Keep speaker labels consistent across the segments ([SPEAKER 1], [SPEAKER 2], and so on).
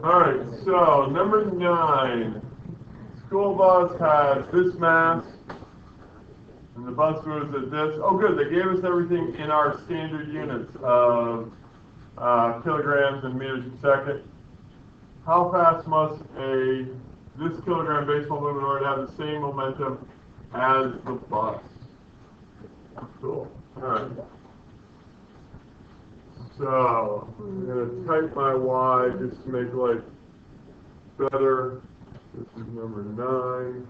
[SPEAKER 1] Alright, so number 9. School bus has this mass, and the bus moves at this. Oh good, they gave us everything in our standard units of kilograms and meters per second. How fast must this kilogram baseball move in order to have the same momentum as the bus? Cool. Alright. So, I'm going to type my Y just to make life better. This is number 9.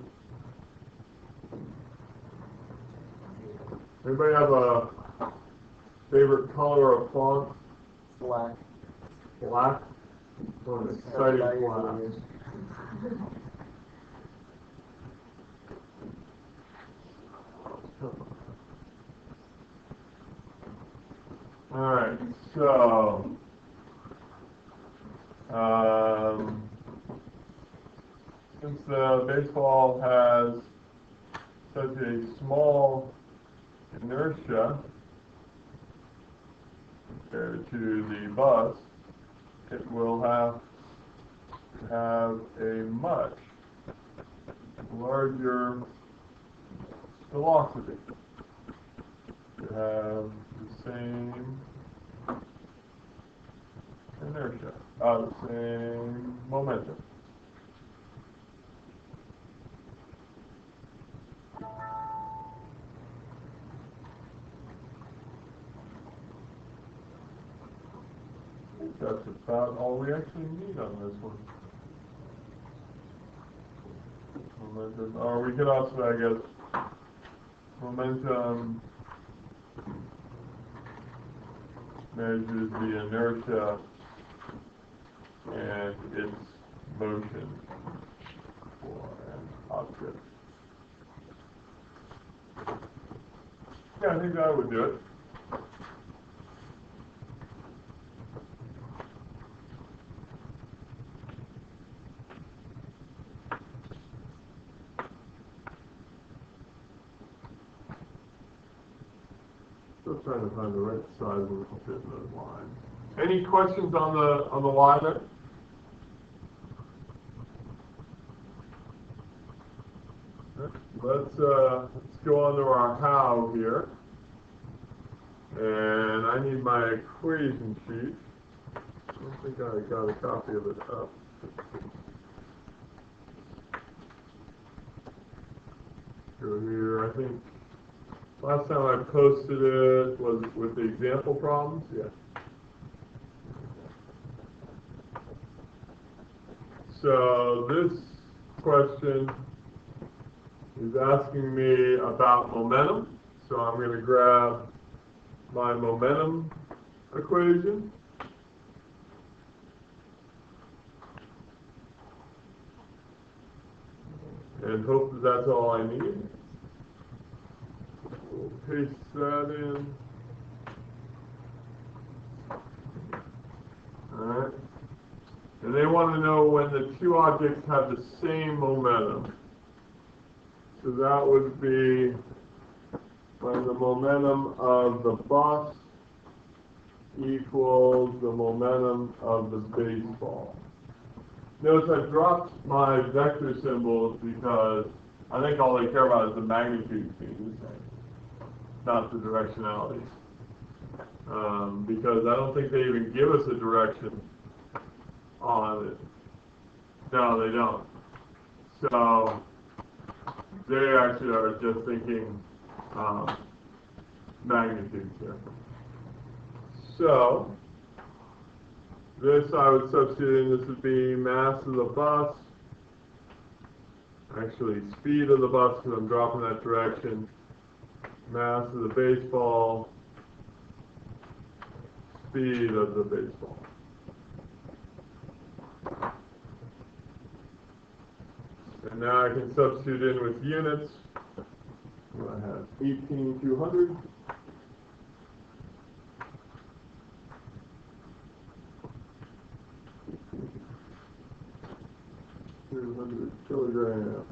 [SPEAKER 1] Anybody have a favorite color of font?
[SPEAKER 2] Black.
[SPEAKER 1] Black? What an exciting class. Alright, so since the baseball has such a small inertia compared to the bus, it will have to have a much larger velocity to have the same inertia, the same momentum. I think that's about all we actually need on this one. Momentum, or we could also, I guess, momentum measures the inertia and its motion for an object. Yeah, I think that would do it. Still trying to find the right size where we can fit those lines. Any questions on the line there? Let's go on to our how here. And I need my equation sheet. I don't think I got a copy of it up. Go here. I think last time I posted it was with the example problems. Yeah. So this question is asking me about momentum. So I'm going to grab my momentum equation. And hope that that's all I need. We'll paste that in. Alright. And they want to know when the two objects have the same momentum. So that would be when the momentum of the bus equals the momentum of the baseball. Notice I dropped my vector symbols because I think all they care about is the magnitude being the same, not the directionality. Because I don't think they even give us a direction on it. No, they don't. So they actually are just thinking magnitudes here. So this I would substitute in, this would be mass of the bus, actually speed of the bus because I'm dropping that direction, mass of the baseball, speed of the baseball. And now I can substitute in with units. I have 18,200. 200 kilograms.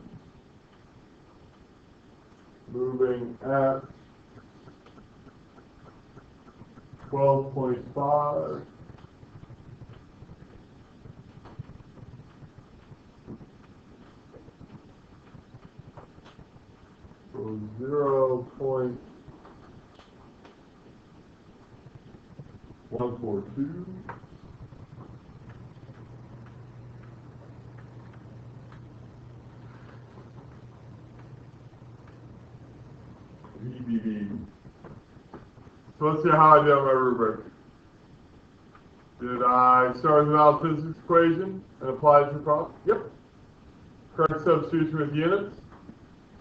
[SPEAKER 1] Moving at 12.5 So 0.142. VBB. So let's see how I did on my rubric. Did I start with a valid physics equation and apply it to the problem? Yep. Correct substitution with units.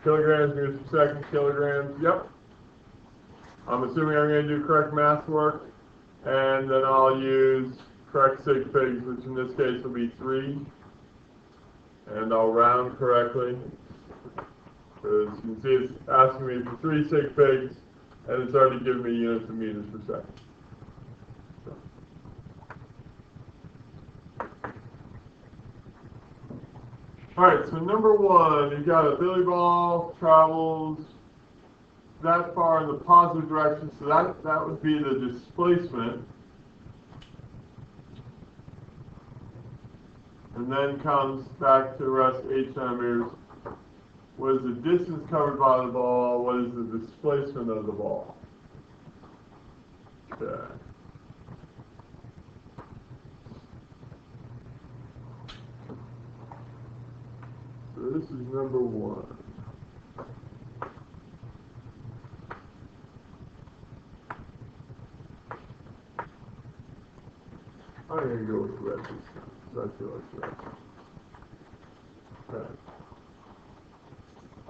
[SPEAKER 1] Kilograms, meters per second, kilograms, yep. I'm assuming I'm going to do correct math work, and then I'll use correct sig figs, which in this case will be 3, and I'll round correctly, because you can see it's asking me for 3 sig figs, and it's already giving me units of meters per second. So. Alright, so number 1, you've got a billy ball, travels that far in the positive direction, so that would be the displacement. And then comes back to rest 8 centimeters. What is the distance covered by the ball? What is the displacement of the ball? Okay. So this is number 1. I'm going to go with red this time, because I feel like red. Okay.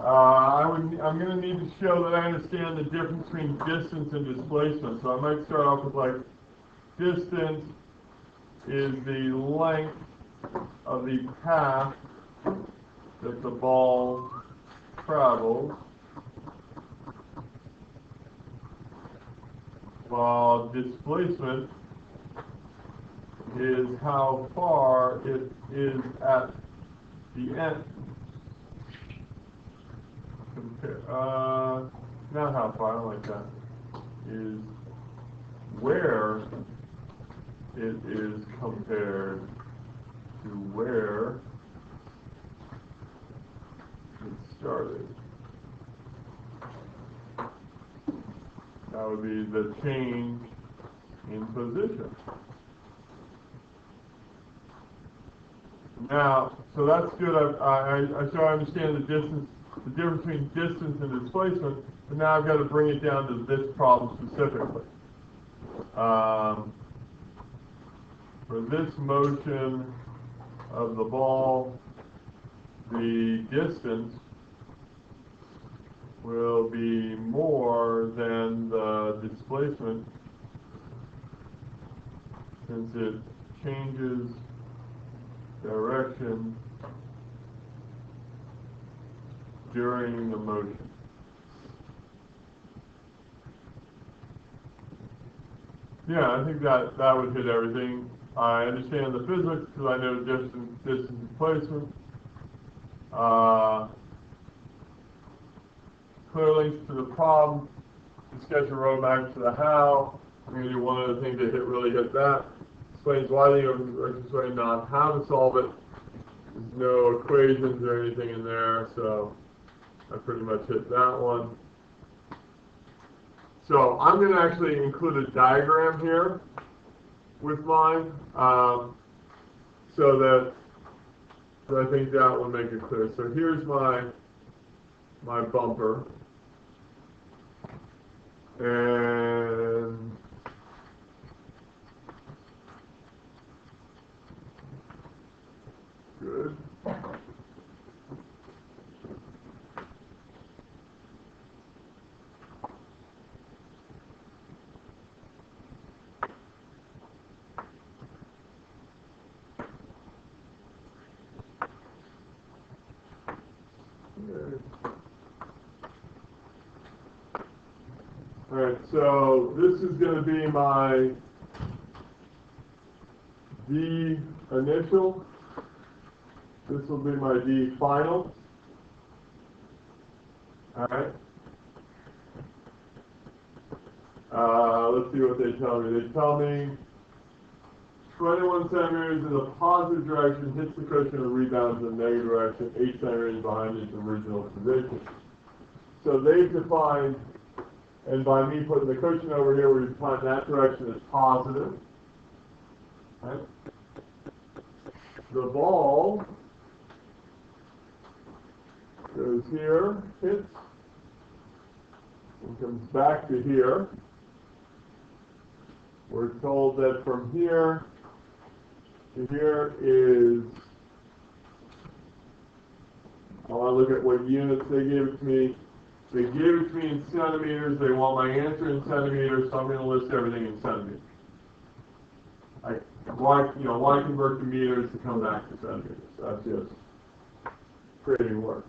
[SPEAKER 1] I'm going to need to show that I understand the difference between distance and displacement. So I might start off with like, distance is the length of the path that the ball travels, while displacement is how far it is at the end. Not how far, I don't like that. Is where it is compared to where it started. That would be the change in position. Now, so that's good. I understand the distance, the difference between distance and displacement, but now I've got to bring it down to this problem specifically. For this motion of the ball, the distance will be more than the displacement, since it changes direction during the motion. Yeah, I think that would hit everything. I understand the physics because I know distance displacement. Clear links to the problem. Sketch a roadmap to the how. I'm going to do one other thing to really hit that. Explains why the equations way not how to solve it. There's no equations or anything in there, so I pretty much hit that one. So I'm going to actually include a diagram here with mine, so that I think that will make it clear. So here's my bumper, and good. Alright, so this is going to be my D initial. This will be my D final. Alright. Let's see what they tell me. They tell me 21 centimeters in the positive direction hits the cushion and rebounds in the negative direction 8 centimeters behind its original position. So they've defined, and by me putting the cushion over here, we define that direction as positive. Right? The ball goes here, hits, and comes back to here. We're told that from here to here is, I want to look at what units they gave it to me. They gave it to me in centimeters. They want my answer in centimeters, so I'm going to list everything in centimeters. Why convert to meters to come back to centimeters? That's just creating work.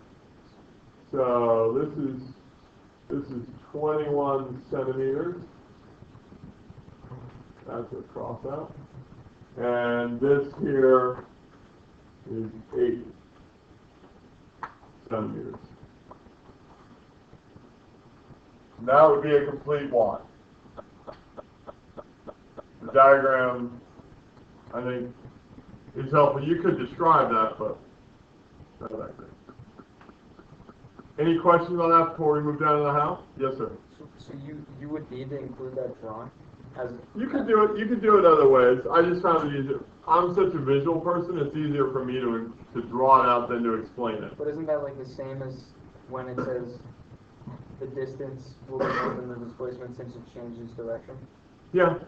[SPEAKER 1] So this is 21 centimeters. That's a cross out. And this here is 8 centimeters. And that would be a complete one. The diagram, I think, is helpful. You could describe that, but not that great. Any questions on that before we move down to the house? Yes, sir.
[SPEAKER 2] So you would need to include that drawing?
[SPEAKER 1] You could do it. You could do it other ways. I just found it easier. I'm such a visual person. It's easier for me to draw it out than to explain it.
[SPEAKER 2] But isn't that like the same as when it says the distance will be more than the displacement since it changes direction?
[SPEAKER 1] Yeah.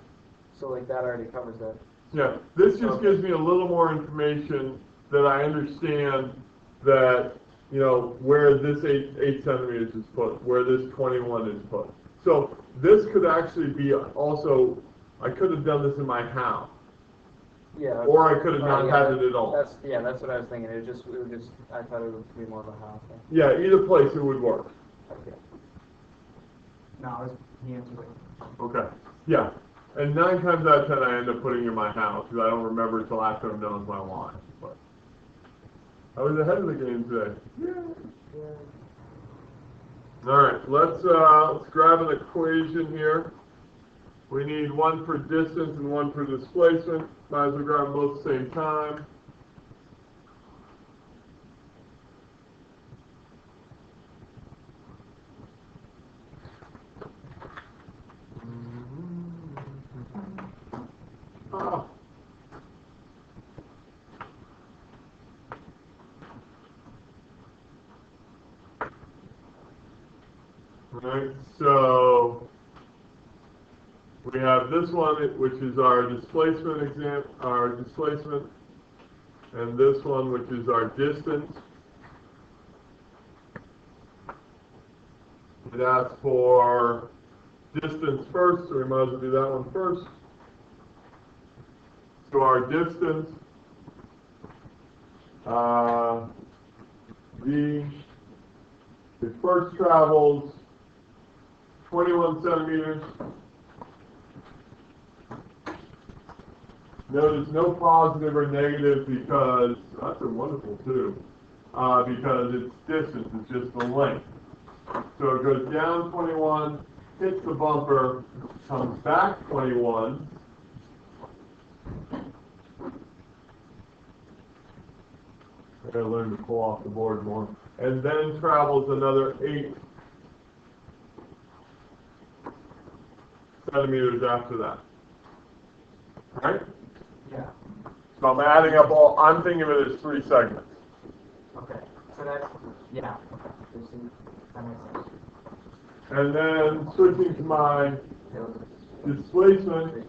[SPEAKER 2] So like that already covers that.
[SPEAKER 1] Yeah. This just gives me a little more information that I understand that, you know, where this 8 centimeters is put, where this 21 is put. So this could actually be also, I could have done this in my house.
[SPEAKER 2] Yeah.
[SPEAKER 1] Or I could have not had it at all.
[SPEAKER 2] That's what I was thinking. I thought it would be more of a house thing.
[SPEAKER 1] Yeah, either place it would work.
[SPEAKER 2] Okay.
[SPEAKER 3] No, he answered it.
[SPEAKER 1] Okay. Yeah. And 9 times out of 10 I end up putting it in my house because I don't remember until after I'm done with my line. But I was ahead of the game today. Yeah. All right, let's grab an equation here. We need one for distance and one for displacement. Might as well grab them both at the same time. Ah. Alright, so we have this one, which is our displacement and this one, which is our distance. It asks for distance first, so we might as well do that one first. So our distance, it first travels 21 centimeters. Notice no positive or negative because, that's a wonderful too, because it's distance, it's just the length. So it goes down 21, hits the bumper, comes back 21, I gotta learn to pull off the board more, and then travels another 8 centimeters after that. Right?
[SPEAKER 3] Yeah.
[SPEAKER 1] So I'm adding up I'm thinking of it as 3 segments.
[SPEAKER 3] Okay. So that's, yeah. Okay. That makes sense.
[SPEAKER 1] And then switching to my displacement,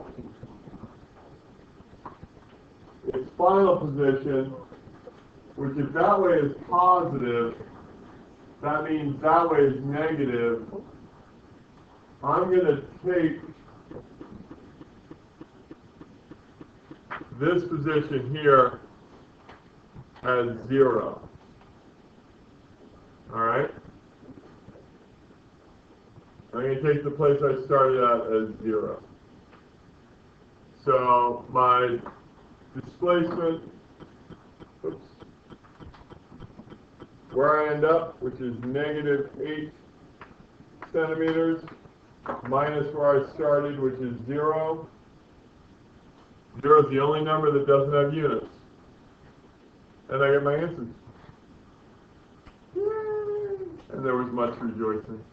[SPEAKER 1] its final position, which if that way is positive, that means that way is negative. I'm going to take this position here as 0. Alright? I'm going to take the place I started at as 0. So my displacement, where I end up, which is negative 8 centimeters, minus where I started, which is 0. 0 is the only number that doesn't have units. And I get my answers. Yay! And and there was much rejoicing.